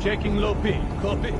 Checking low P. Copy.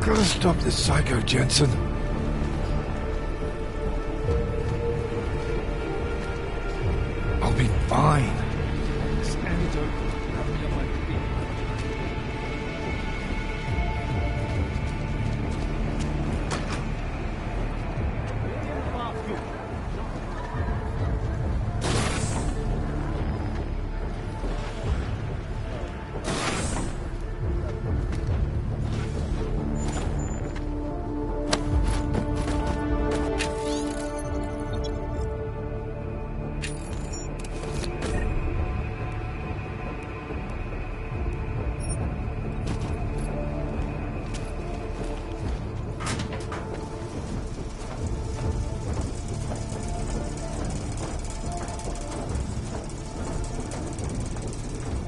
Gotta stop this psycho, Jensen. I'll be fine. Stand up. Happy on my feet.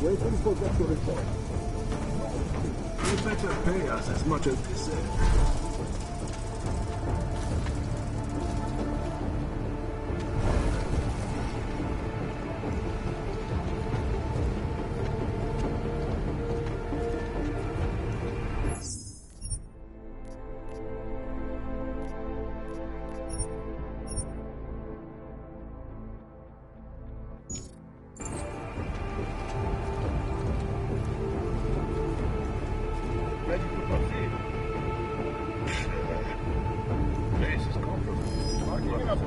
Waiting for them to report. You better pay us as much as they said. Ready to proceed. Place is comfortable. Parking up.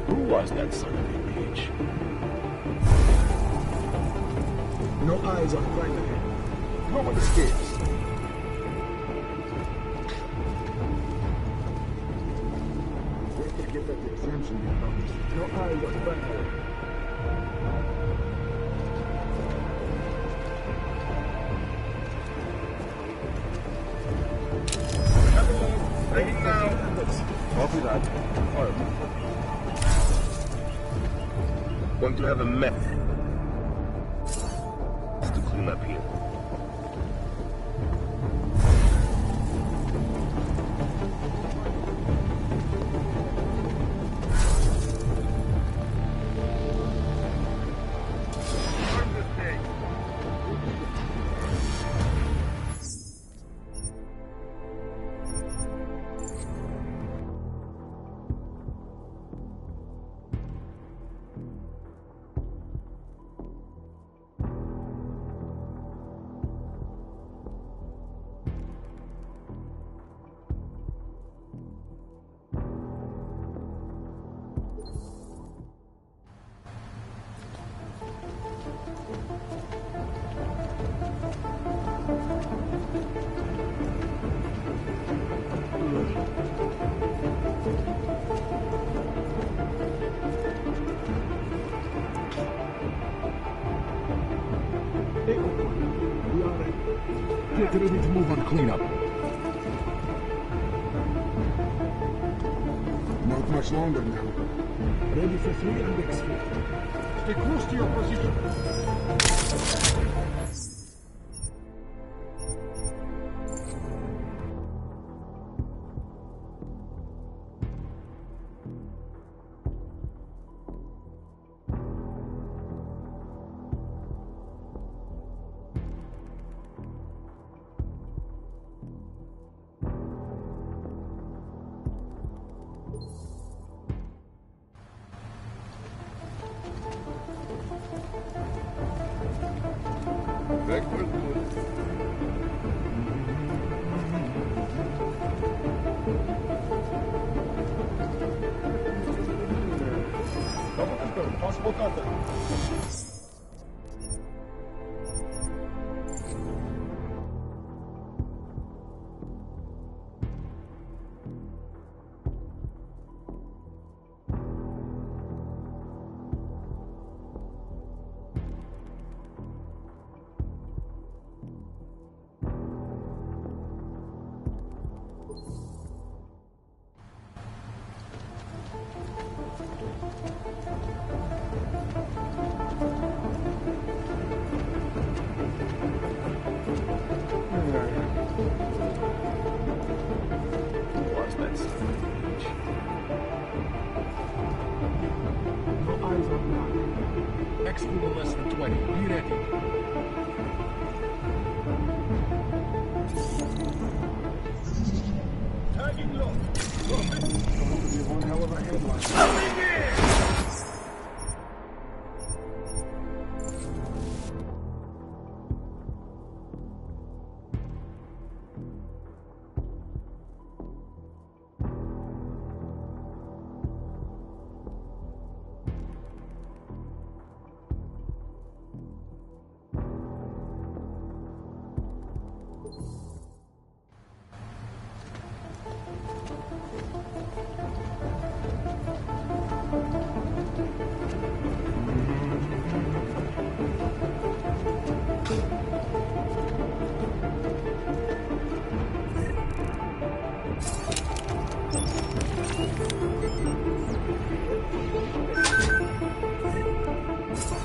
Who was that son of a bitch? No eyes on right ahead. No one escapes. Wait to get that exemption you promised. No eyes on right ahead. Breaking now. Copy that. Going to have a meth. To clean up here. Get ready to move on cleanup. Not much longer now. Ready for 3 and exfil. Stay close to your position. Possible contact. Was that son of a bitch? No eyes on that. Exfil in less than 20. Be ready. Tagging low. Going to be one hell of a headline.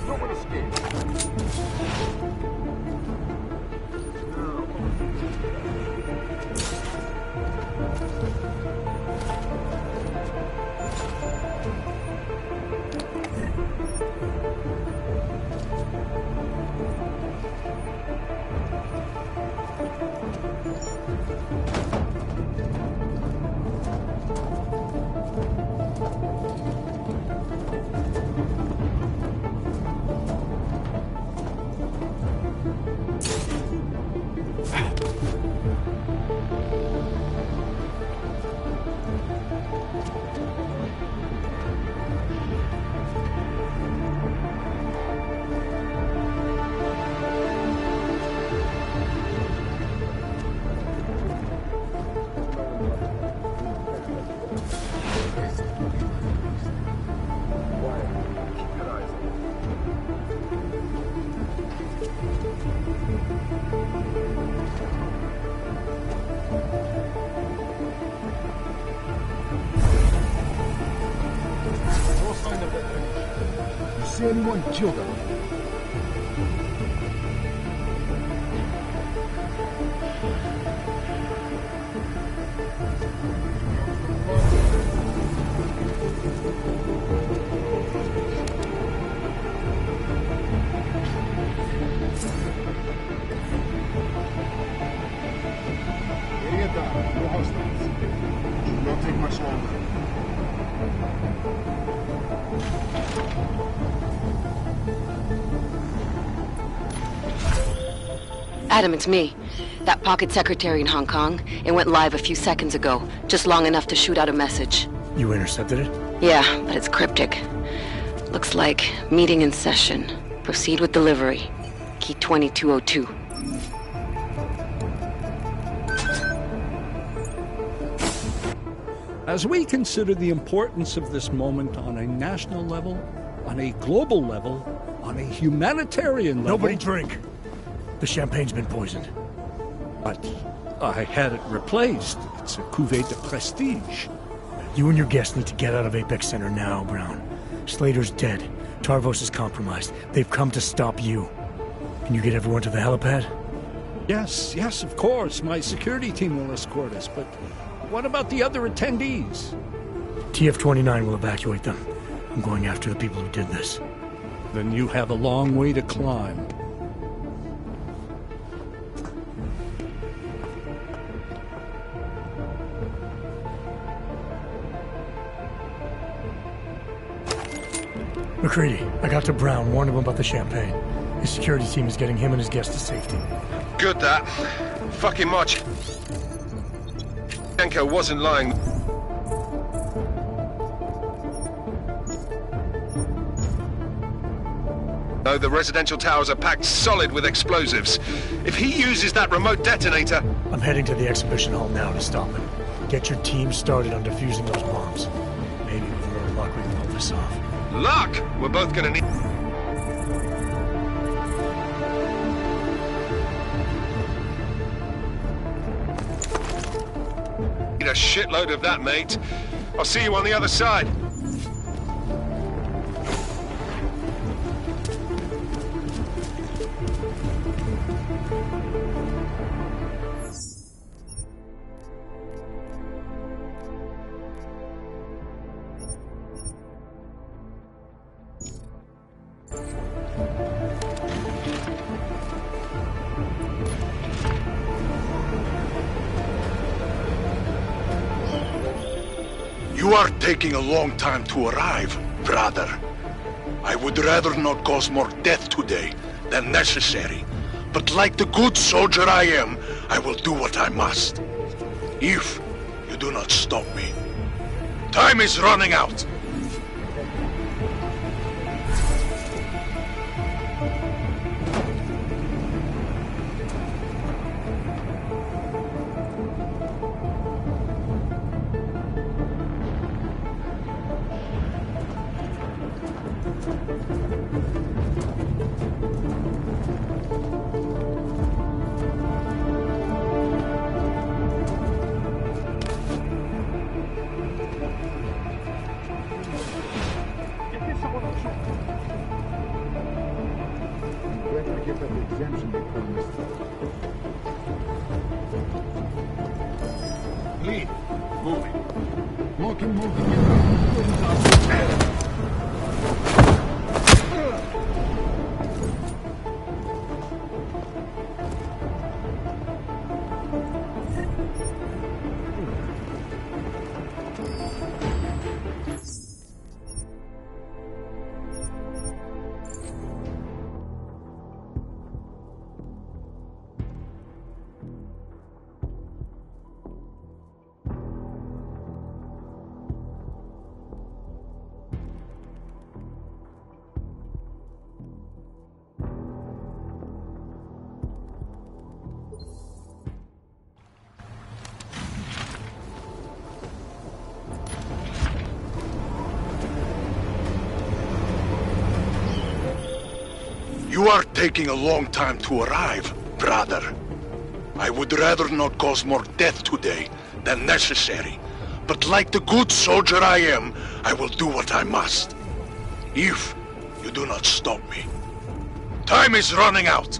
No one escaped. No sign of it. You see anyone, kill them. Area down. No hostiles. Should not take much longer. Adam, it's me. That pocket secretary in Hong Kong. It went live a few seconds ago, just long enough to shoot out a message. You intercepted it? Yeah, but it's cryptic. Looks like meeting in session. Proceed with delivery. Key 2202. As we consider the importance of this moment on a national level, on a global level, on a humanitarian level... Nobody drink. The champagne's been poisoned. But I had it replaced. It's a cuvée de prestige. You and your guests need to get out of Apex Center now, Brown. Slater's dead. Tarvos is compromised. They've come to stop you. Can you get everyone to the helipad? Yes, of course. My security team will escort us, but what about the other attendees? TF-29 will evacuate them. I'm going after the people who did this. Then you have a long way to climb. McCready, I got to Brown, warned him about the champagne. His security team is getting him and his guests to safety. Good that. Fucking much. Yanko wasn't lying. No, the residential towers are packed solid with explosives. If he uses that remote detonator... I'm heading to the exhibition hall now to stop him. Get your team started on defusing those bombs. Maybe with a little luck we can pull this off. Luck! We're both gonna need... Need a shitload of that, mate. I'll see you on the other side. You are taking a long time to arrive, brother. I would rather not cause more death today than necessary. But like the good soldier I am, I will do what I must. If you do not stop me. Time is running out. Lee, moving. Walking, moving. You are taking a long time to arrive, brother. I would rather not cause more death today than necessary. But like the good soldier I am, I will do what I must. If you do not stop me. Time is running out.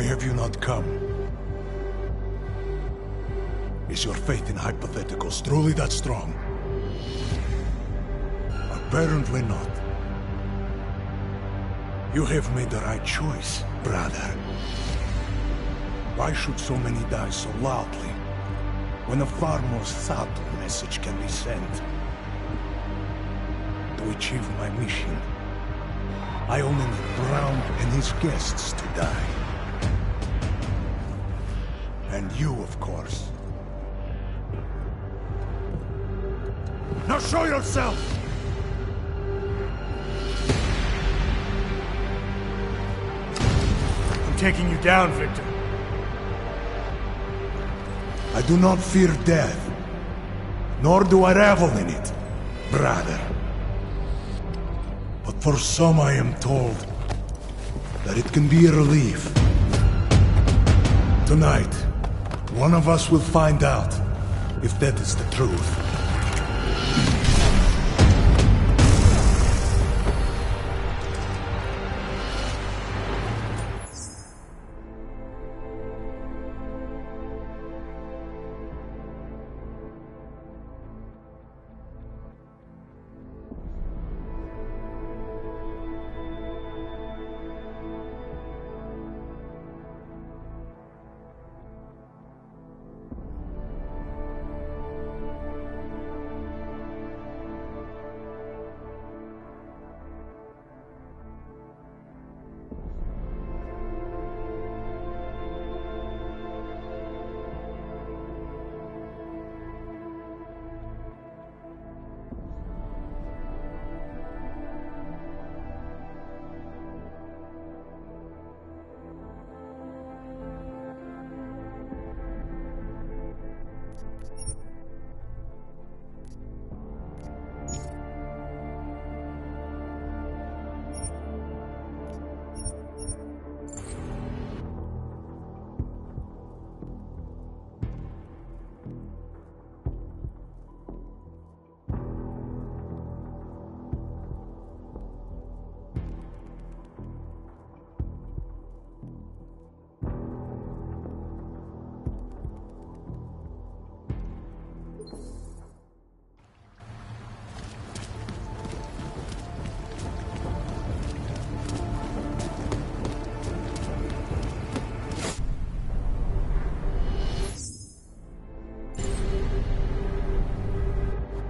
Why have you not come? Is your faith in hypotheticals truly that strong? Apparently not. You have made the right choice, brother. Why should so many die so loudly, when a far more subtle message can be sent? To achieve my mission, I only need Brown and his guests to die. And you, of course. Now show yourself! I'm taking you down, Victor. I do not fear death, nor do I revel in it, brother. But for some I am told that it can be a relief. Tonight, one of us will find out if that is the truth.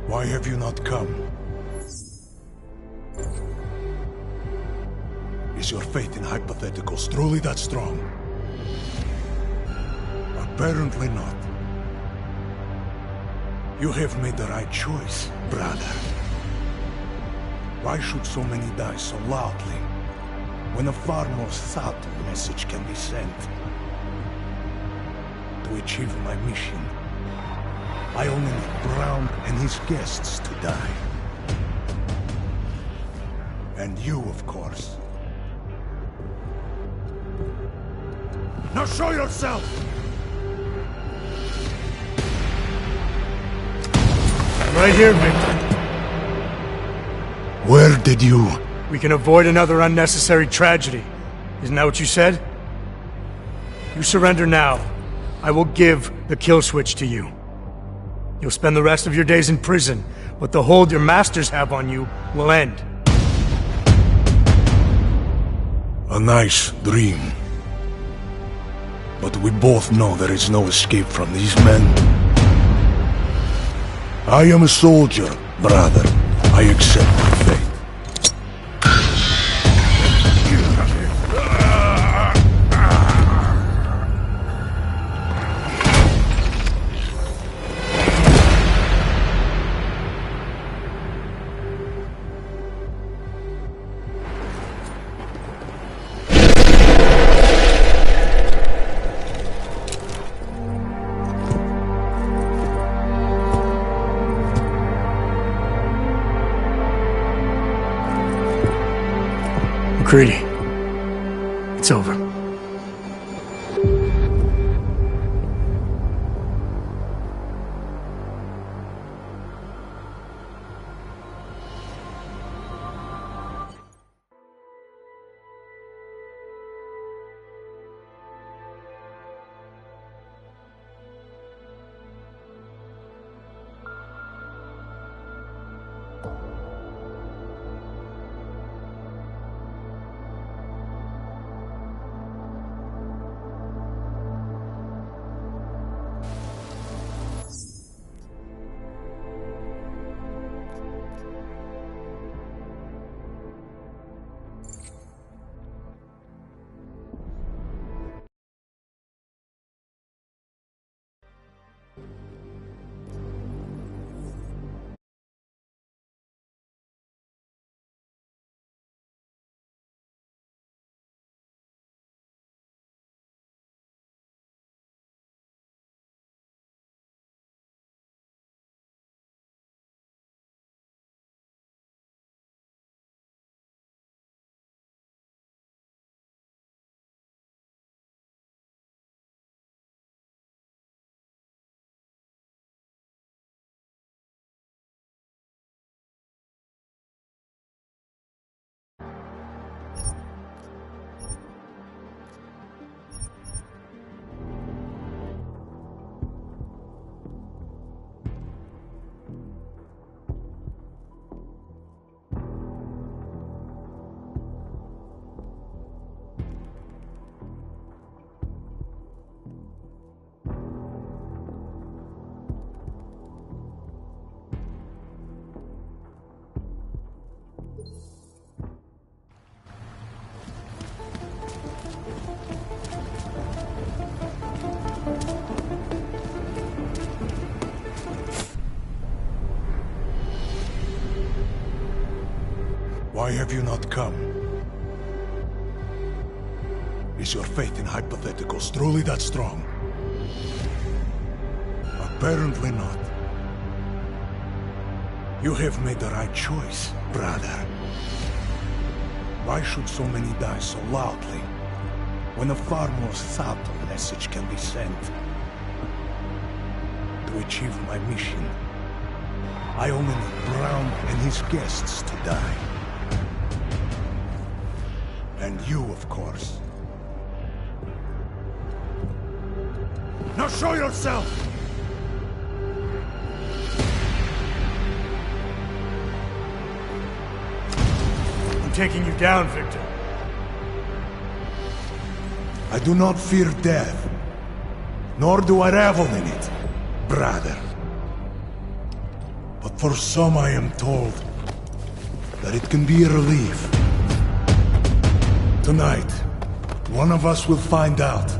Why have you not come? Is your faith in hypotheticals truly that strong? Apparently not. You have made the right choice, brother. Why should so many die so loudly, when a far more subtle message can be sent? To achieve my mission, I only need Brown and his guests to die. And you, of course. Now show yourself! Right here, Victor. Where did you... We can avoid another unnecessary tragedy. Isn't that what you said? You surrender now. I will give the kill switch to you. You'll spend the rest of your days in prison, but the hold your masters have on you will end. A nice dream. But we both know there is no escape from these men. I am a soldier, brother. I accept my fate. McCready, it's over. Why have you not come? Is your faith in hypotheticals truly that strong? Apparently not. You have made the right choice, brother. Why should so many die so loudly, when a far more subtle message can be sent? To achieve my mission, I only need Brown and his guests to die. And you, of course. Now show yourself! I'm taking you down, Victor. I do not fear death, nor do I revel in it, brother. But for some I am told that it can be a relief. Tonight, one of us will find out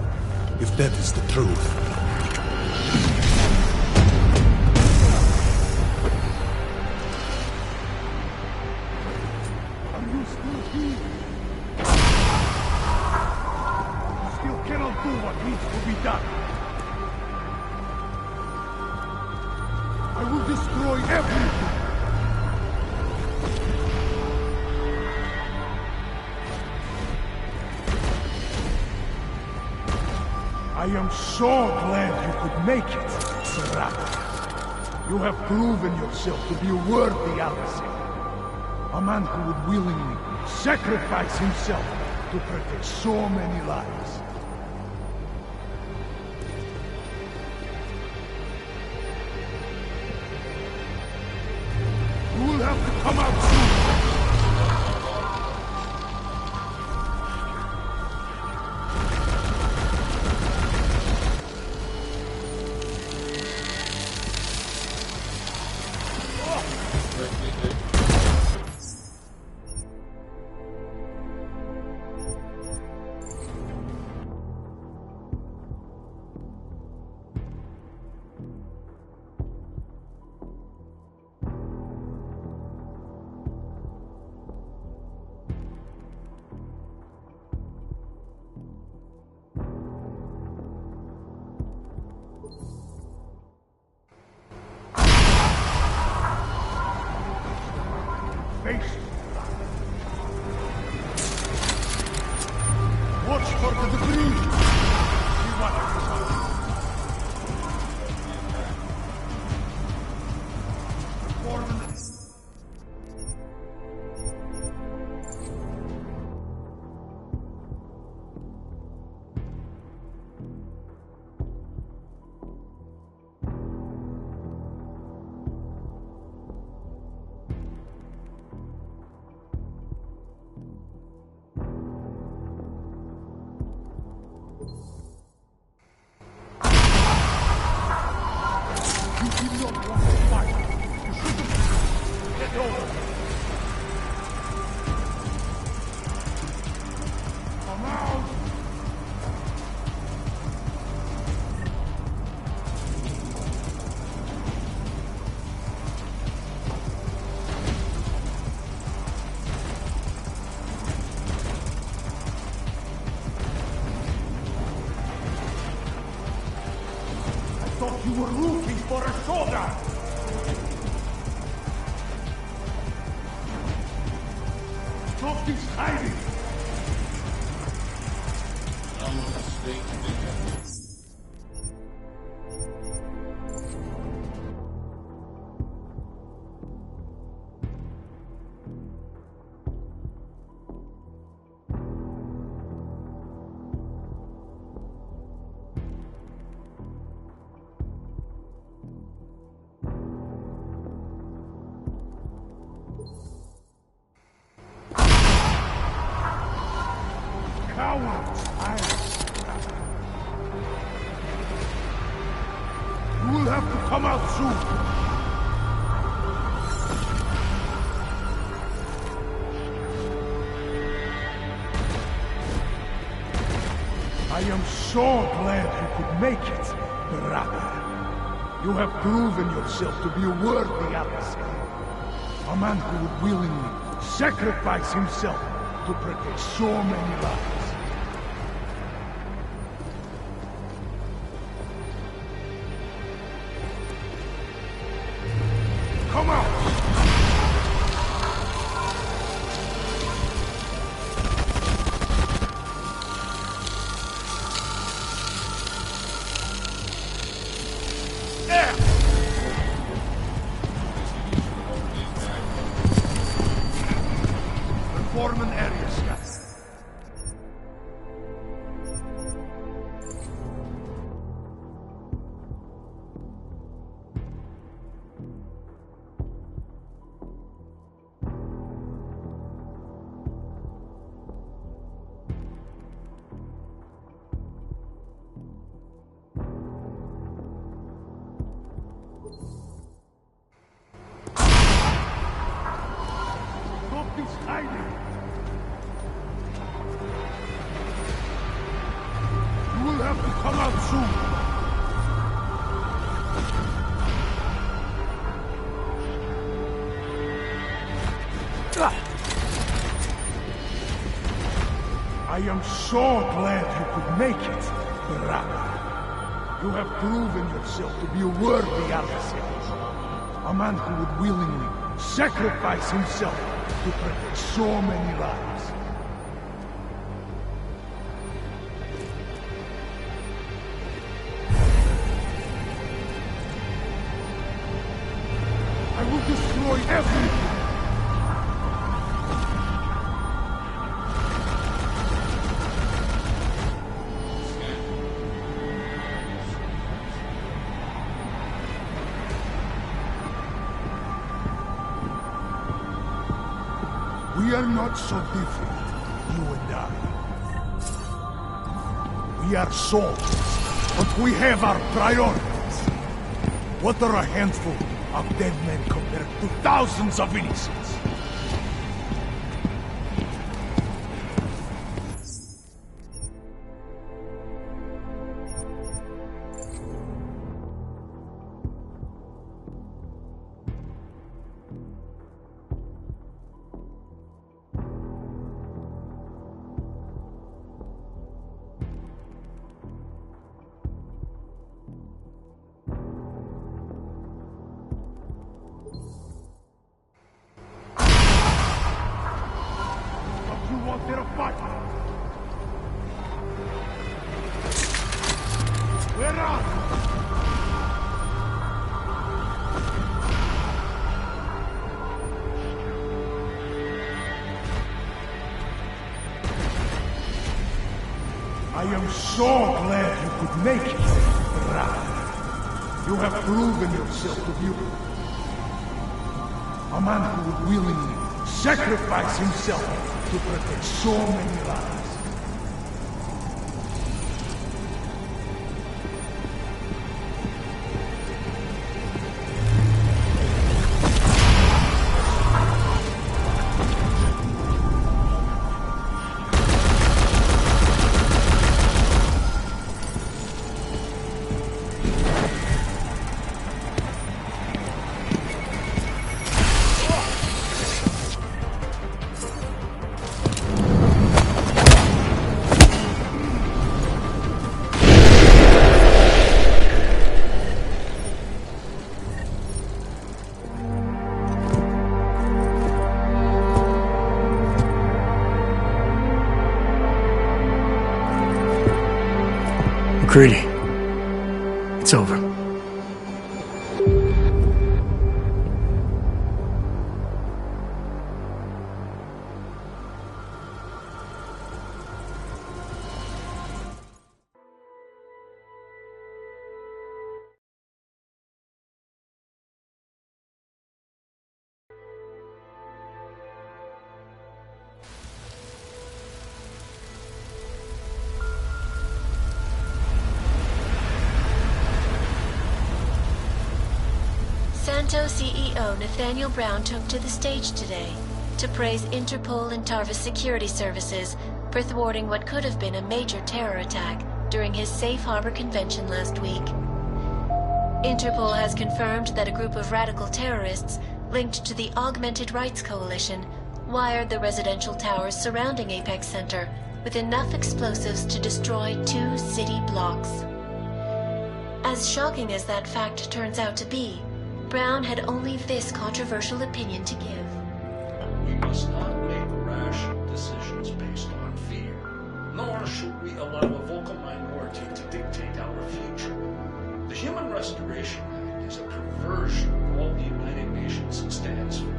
if that is the truth. Are you still here? Still cannot do what needs to be done. I will destroy everything. I am so glad you could make it, Sarada. You have proven yourself to be a worthy adversary. A man who would willingly sacrifice himself to protect so many lives. You will have to come out soon. Watch for the debris! See what You were looking for a shoulder! Stop this hiding! You will have to come out soon. I am so glad you could make it, brother. You have proven yourself to be a worthy adversary. A man who would willingly sacrifice himself to protect so many lives. Come out! Foreman area scan. Stop this hiding! You will have to come out soon. I am so glad you could make it, brother. You have proven yourself to be a worthy adversary. A man who would willingly sacrifice himself to protect so many lives. I will destroy everything! We are not so different, you and I. We are soldiers, but we have our priorities. What are a handful of dead men compared to thousands of innocents? You want there a fight? Where are you? I am so glad you could make it, brother. You have proven yourself to be a man who would willingly sacrifice himself to protect so many lives. McCready, it's over. Santo CEO Nathaniel Brown took to the stage today to praise Interpol and Tarvis security services for thwarting what could have been a major terror attack during his Safe Harbor convention last week. Interpol has confirmed that a group of radical terrorists linked to the Augmented Rights Coalition, wired the residential towers surrounding Apex Center with enough explosives to destroy 2 city blocks. As shocking as that fact turns out to be, Brown had only this controversial opinion to give. We must not make rash decisions based on fear, nor should we allow a vocal minority to dictate our future. The Human Restoration Act is a perversion of all the United Nations stands for.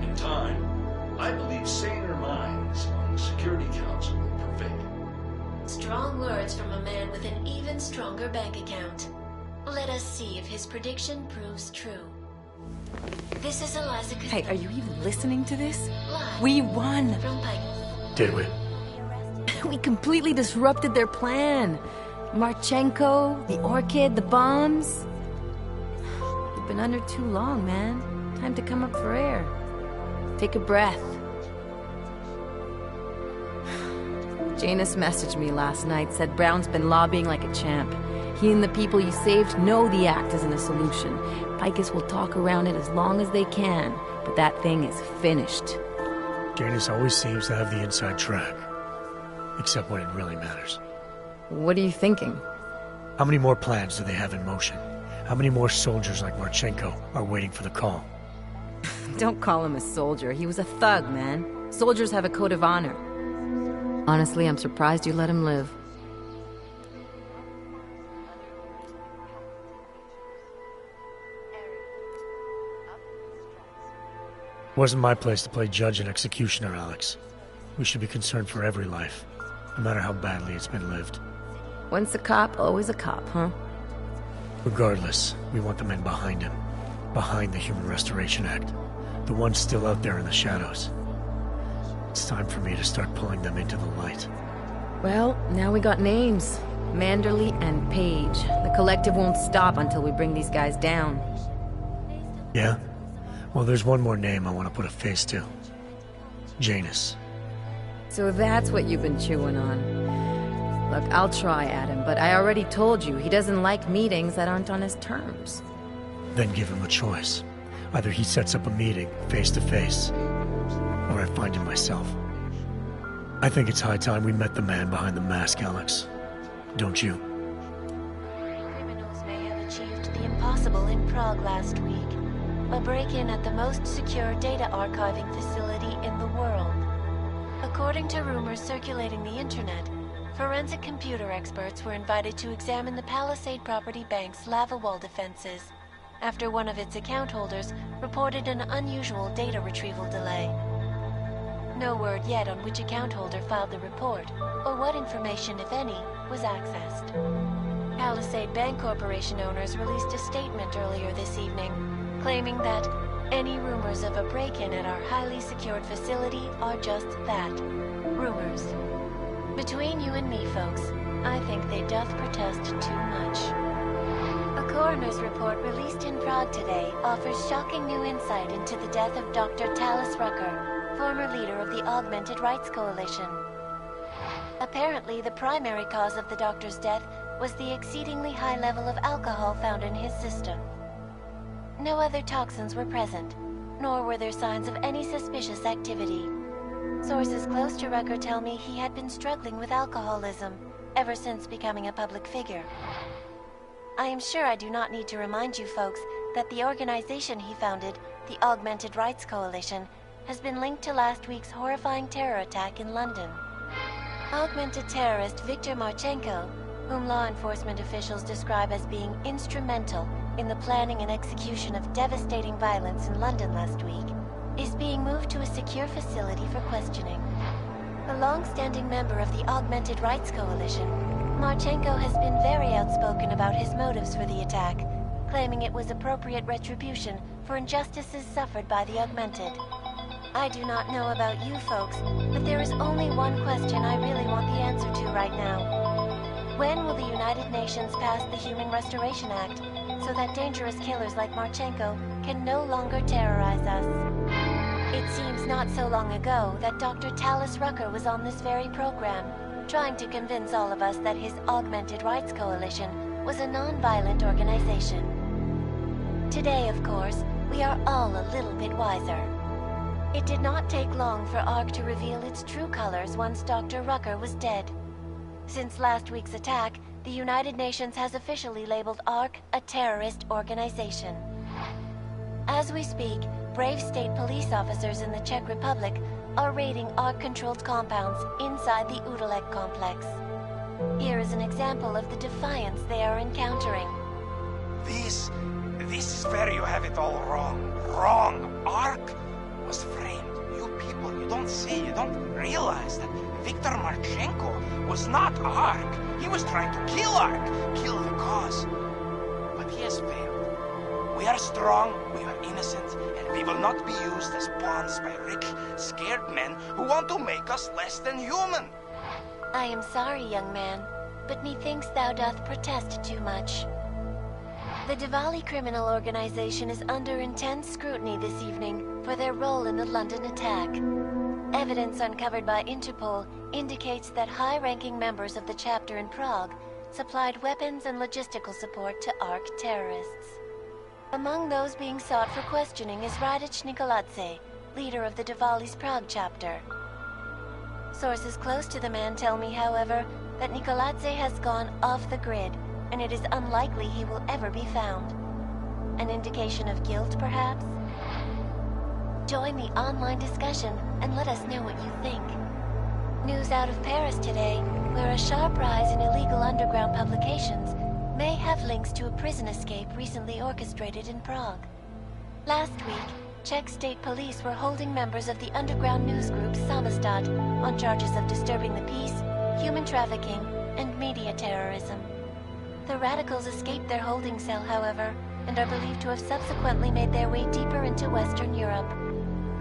In time, I believe saner minds among the Security Council will prevail. Strong words from a man with an even stronger bank account. Let us see if his prediction proves true. This is Eliza. Hey, are you even listening to this? Live We won! from Pike. Did we? We completely disrupted their plan. Marchenko, the Orchid, the bombs. You've been under too long, man. Time to come up for air. Take a breath. Janus messaged me last night, said Brown's been lobbying like a champ. He and the people you saved know the act isn't a solution. Picus will talk around it as long as they can, but that thing is finished. Janus always seems to have the inside track. Except when it really matters. What are you thinking? How many more plans do they have in motion? How many more soldiers like Marchenko are waiting for the call? Don't call him a soldier. He was a thug, man. Soldiers have a code of honor. Honestly, I'm surprised you let him live. It wasn't my place to play judge and executioner, Alex. We should be concerned for every life, no matter how badly it's been lived. Once a cop, always a cop, huh? Regardless, we want the men behind him. Behind the Human Restoration Act. The ones still out there in the shadows. It's time for me to start pulling them into the light. Well, now we got names. Manderley and Page. The collective won't stop until we bring these guys down. Yeah? Well, there's one more name I want to put a face to. Janus. So that's what you've been chewing on. Look, I'll try, Adam, but I already told you he doesn't like meetings that aren't on his terms. Then give him a choice. Either he sets up a meeting, face to face, or I find him myself. I think it's high time we met the man behind the mask, Alex. Don't you? Criminals may have achieved the impossible in Prague last week. A break-in at the most secure data archiving facility in the world. According to rumors circulating the internet, forensic computer experts were invited to examine the Palisade Property Bank's lava wall defenses after one of its account holders reported an unusual data retrieval delay. No word yet on which account holder filed the report, or what information, if any, was accessed. Palisade Bank Corporation owners released a statement earlier this evening, claiming that any rumors of a break-in at our highly secured facility are just that, rumors. Between you and me, folks, I think they doth protest too much. A coroner's report released in Prague today offers shocking new insight into the death of Dr. Talis Rucker, former leader of the Augmented Rights Coalition. Apparently, the primary cause of the doctor's death was the exceedingly high level of alcohol found in his system. No other toxins were present, nor were there signs of any suspicious activity. Sources close to Rucker tell me he had been struggling with alcoholism ever since becoming a public figure. I am sure I do not need to remind you folks that the organization he founded, the Augmented Rights Coalition, has been linked to last week's horrifying terror attack in London. Augmented terrorist Viktor Marchenko, whom law enforcement officials describe as being instrumental in the planning and execution of devastating violence in London last week, is being moved to a secure facility for questioning. A long-standing member of the Augmented Rights Coalition, Marchenko has been very outspoken about his motives for the attack, claiming it was appropriate retribution for injustices suffered by the Augmented. I do not know about you folks, but there is only one question I really want the answer to right now. When will the United Nations pass the Human Restoration Act so that dangerous killers like Marchenko can no longer terrorize us? It seems not so long ago that Dr. Talis Rucker was on this very program, trying to convince all of us that his Augmented Rights Coalition was a non-violent organization. Today, of course, we are all a little bit wiser. It did not take long for ARC to reveal its true colors once Dr. Rucker was dead. Since last week's attack, the United Nations has officially labeled ARC a terrorist organization. As we speak, brave state police officers in the Czech Republic are raiding ARC-controlled compounds inside the Udalek complex. Here is an example of the defiance they are encountering. This is where you have it all wrong. Wrong! ARC was framed. You people, you don't see, you don't realize that Viktor Marchenko was not ARC. He was trying to kill ARC, kill the cause. But he has failed. We are strong, we are innocent, and we will not be used as pawns by rich, scared men who want to make us less than human. I am sorry, young man, but methinks thou doth protest too much. The Diwali criminal organization is under intense scrutiny this evening for their role in the London attack. Evidence uncovered by Interpol indicates that high-ranking members of the chapter in Prague supplied weapons and logistical support to ARC terrorists. Among those being sought for questioning is Radic Nikoladze, leader of the Diwali's Prague chapter. Sources close to the man tell me, however, that Nikoladze has gone off the grid, and it is unlikely he will ever be found. An indication of guilt, perhaps? Join the online discussion and let us know what you think. News out of Paris today, where a sharp rise in illegal underground publications may have links to a prison escape recently orchestrated in Prague. Last week, Czech state police were holding members of the underground news group Samizdat on charges of disturbing the peace, human trafficking, and media terrorism. The radicals escaped their holding cell, however, and are believed to have subsequently made their way deeper into Western Europe.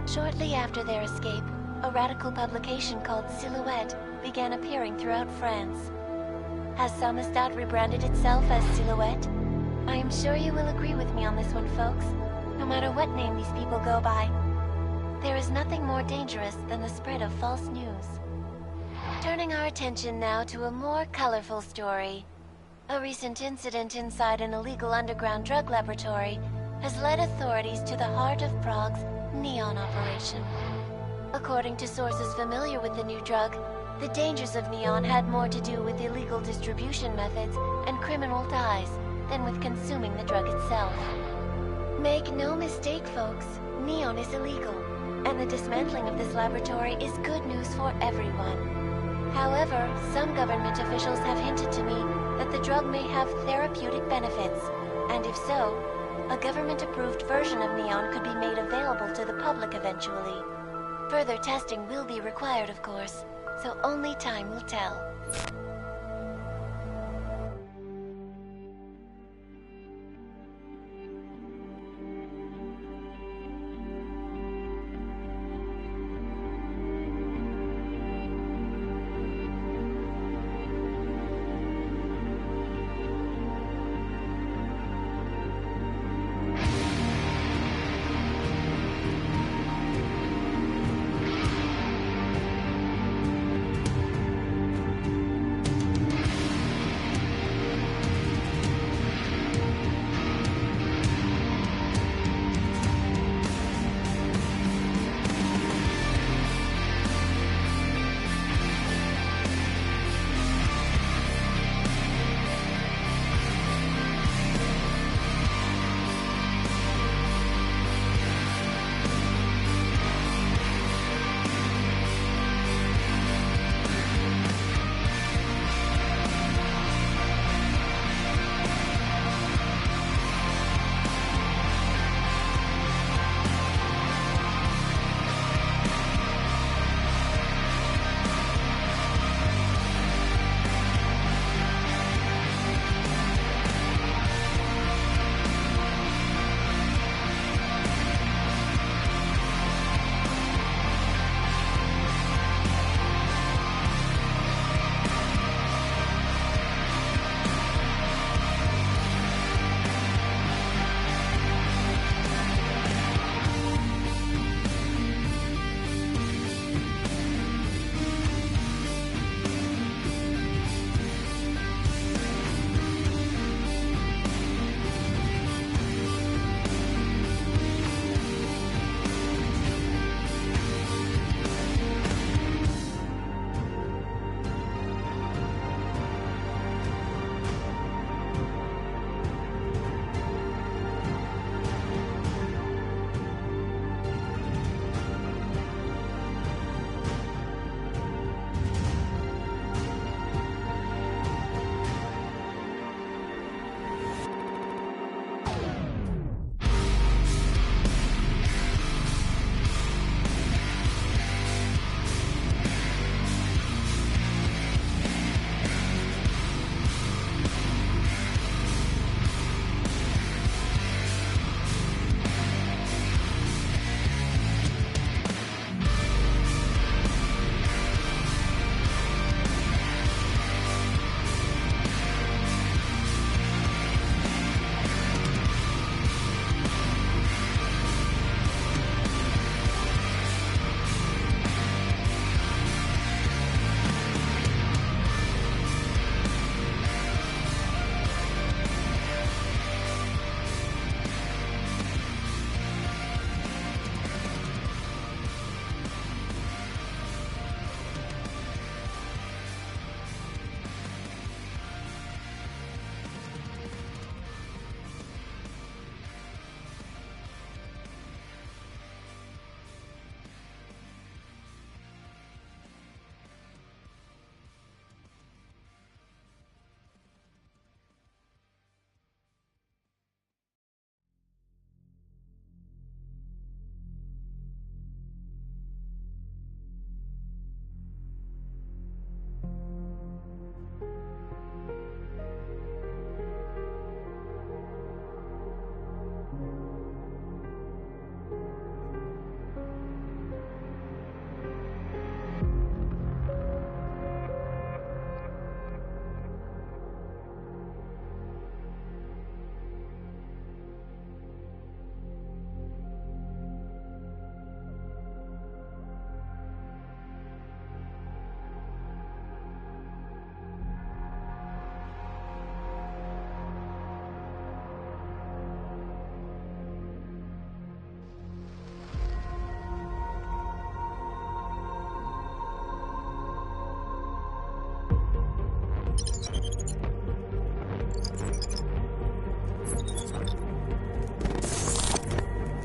Shortly after their escape, a radical publication called Silhouette began appearing throughout France. Has Samizdat rebranded itself as Silhouette? I am sure you will agree with me on this one, folks, no matter what name these people go by. There is nothing more dangerous than the spread of false news. Turning our attention now to a more colorful story. A recent incident inside an illegal underground drug laboratory has led authorities to the heart of Prague's Neon operation. According to sources familiar with the new drug, the dangers of Neon had more to do with illegal distribution methods and criminal ties than with consuming the drug itself. Make no mistake, folks, Neon is illegal, and the dismantling of this laboratory is good news for everyone. However, some government officials have hinted to me that the drug may have therapeutic benefits, and if so, a government-approved version of Neon could be made available to the public eventually. Further testing will be required, of course, so only time will tell.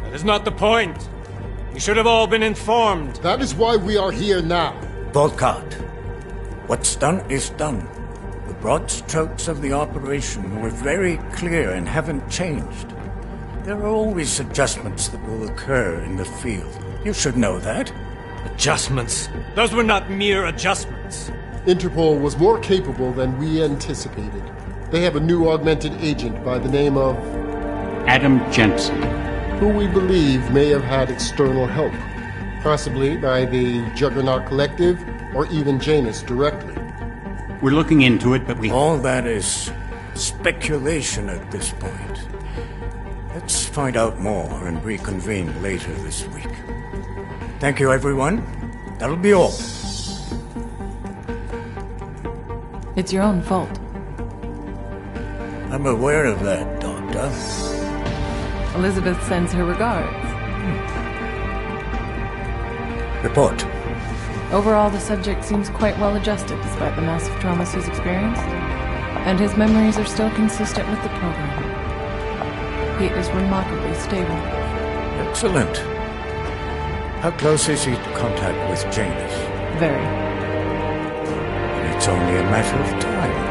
That is not the point. You should have all been informed. That is why we are here now. Volkart, what's done is done. The broad strokes of the operation were very clear and haven't changed. There are always adjustments that will occur in the field. You should know that. Adjustments? Those were not mere adjustments. Interpol was more capable than we anticipated. They have a new augmented agent by the name of... Adam Jensen. Who we believe may have had external help. Possibly by the Juggernaut Collective, or even Janus directly. We're looking into it, but we... All that is speculation at this point. Let's find out more and reconvene later this week. Thank you, everyone. That'll be all. It's your own fault. I'm aware of that, Doctor. Elizabeth sends her regards. Report. Overall, the subject seems quite well adjusted despite the massive traumas he's experienced, and his memories are still consistent with the program. He is remarkably stable. Excellent. How close is he to contact with Janus? Very. It's only a matter of time.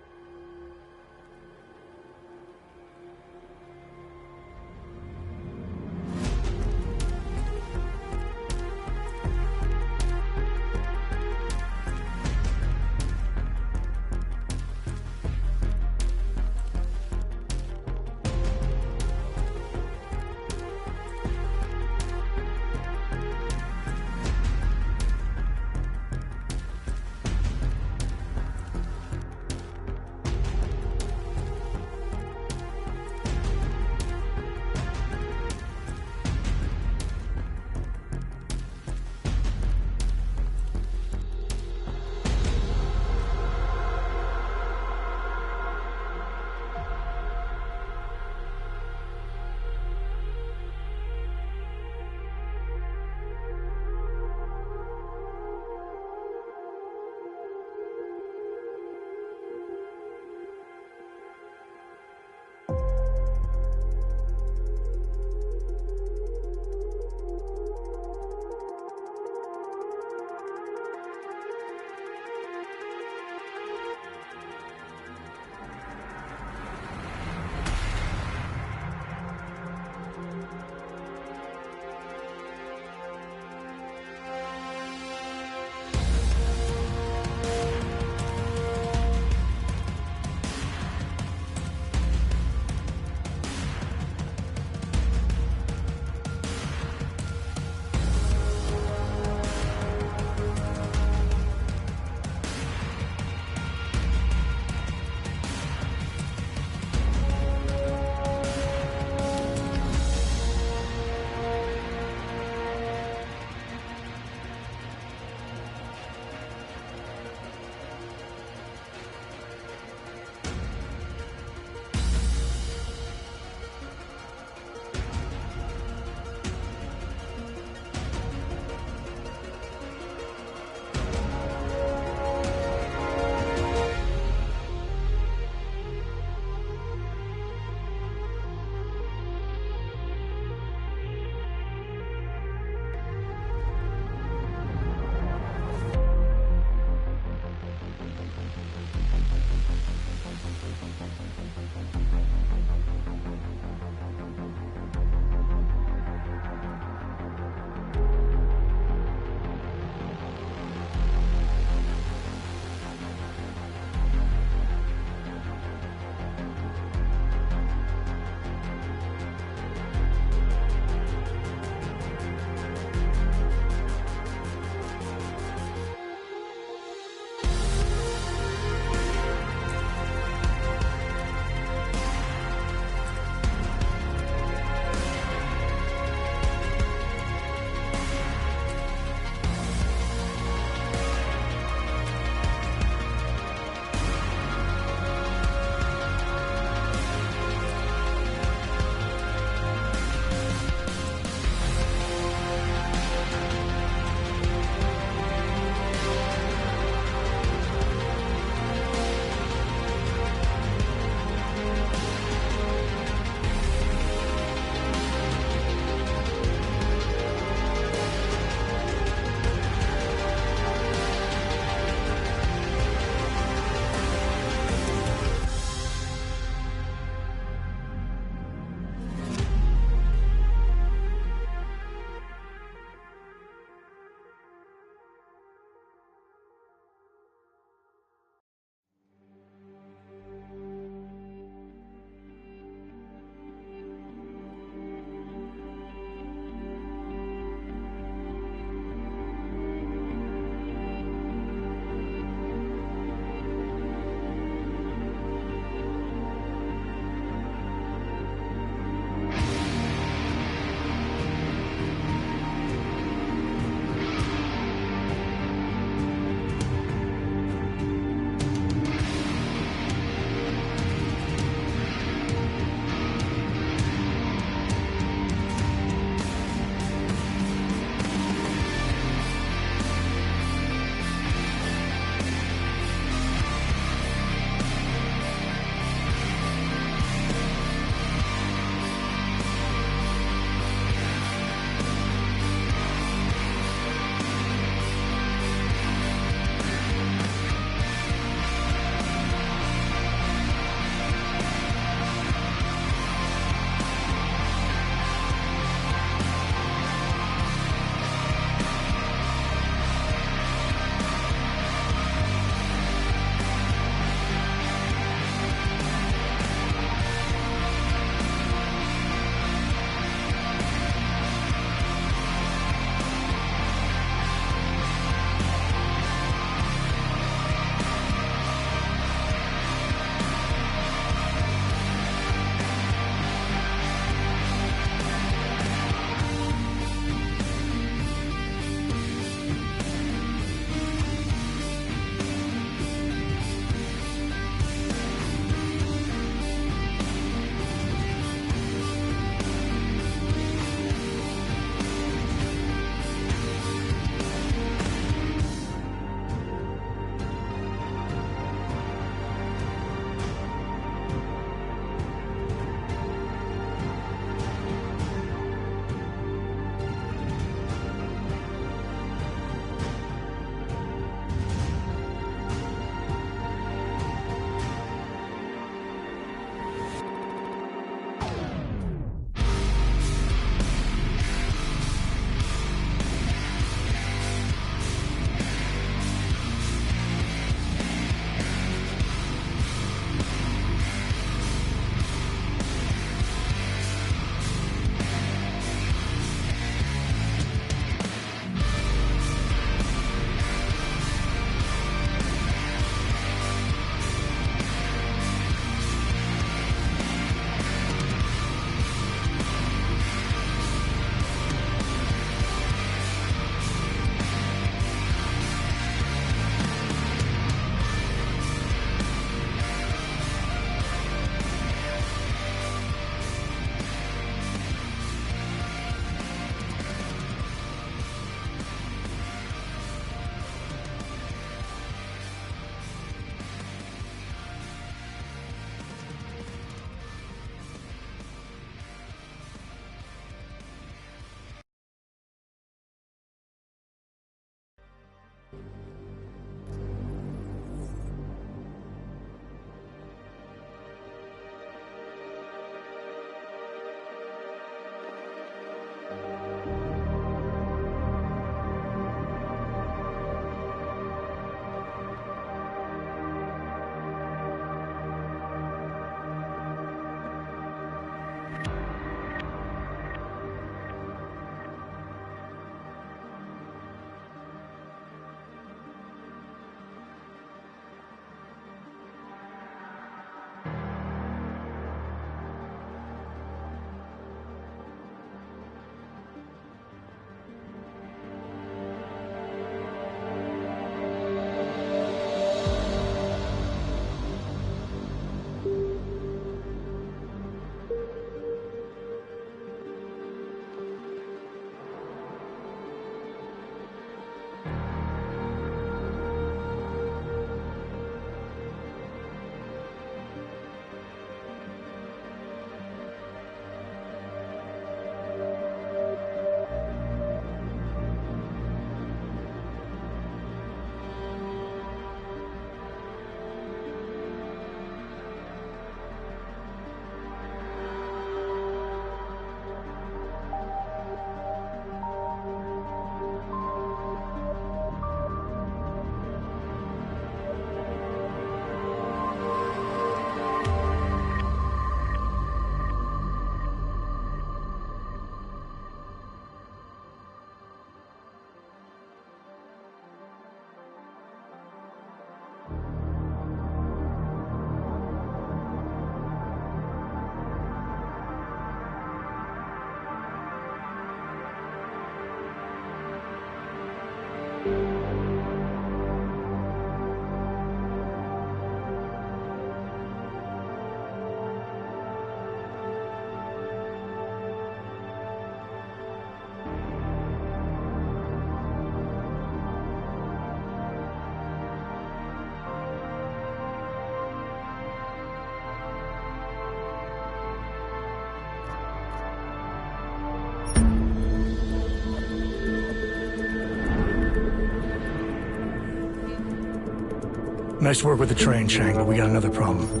Nice work with the train, Shang, but we got another problem.